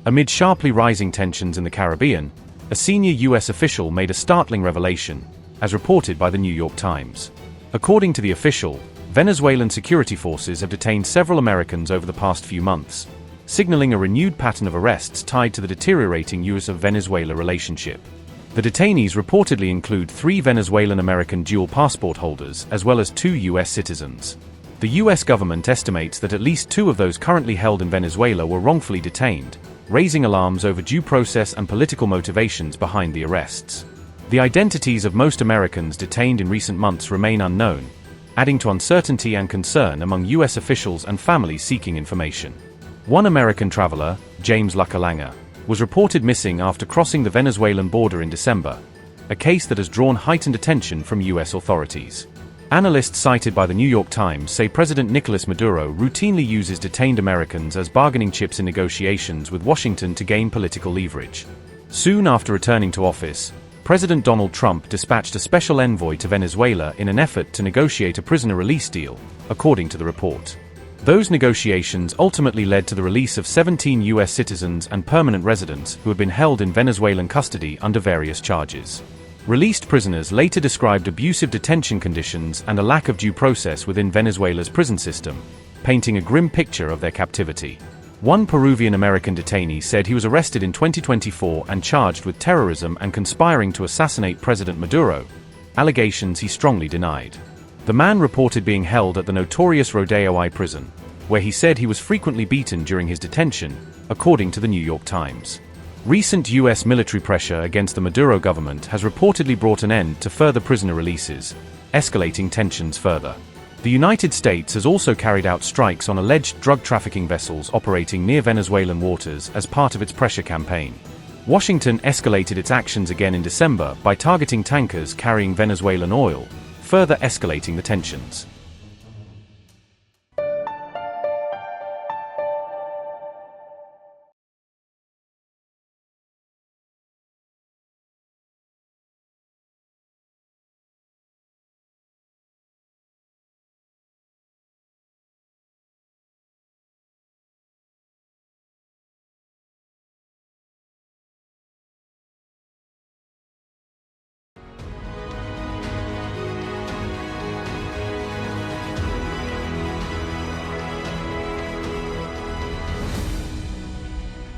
Amid sharply rising tensions in the Caribbean, a senior U.S. official made a startling revelation, as reported by the New York Times. According to the official, Venezuelan security forces have detained several Americans over the past few months, signaling a renewed pattern of arrests tied to the deteriorating U.S.-Venezuela relationship. The detainees reportedly include 3 Venezuelan-American dual passport holders as well as 2 U.S. citizens. The U.S. government estimates that at least 2 of those currently held in Venezuela were wrongfully detained, raising alarms over due process and political motivations behind the arrests. The identities of most Americans detained in recent months remain unknown, adding to uncertainty and concern among U.S. officials and families seeking information. One American traveler, James Luckey-Lange, was reported missing after crossing the Venezuelan border in December, a case that has drawn heightened attention from U.S. authorities. Analysts cited by the New York Times say President Nicolás Maduro routinely uses detained Americans as bargaining chips in negotiations with Washington to gain political leverage. Soon after returning to office, President Donald Trump dispatched a special envoy to Venezuela in an effort to negotiate a prisoner release deal, according to the report. Those negotiations ultimately led to the release of 17 U.S. citizens and permanent residents who had been held in Venezuelan custody under various charges. Released prisoners later described abusive detention conditions and a lack of due process within Venezuela's prison system, painting a grim picture of their captivity. One Peruvian-American detainee said he was arrested in 2024 and charged with terrorism and conspiring to assassinate President Maduro, allegations he strongly denied. The man reported being held at the notorious Rodeo I prison, where he said he was frequently beaten during his detention, according to the New York Times. Recent U.S. military pressure against the Maduro government has reportedly brought an end to further prisoner releases, escalating tensions further. The United States has also carried out strikes on alleged drug trafficking vessels operating near Venezuelan waters as part of its pressure campaign. Washington escalated its actions again in December by targeting tankers carrying Venezuelan oil, further escalating the tensions.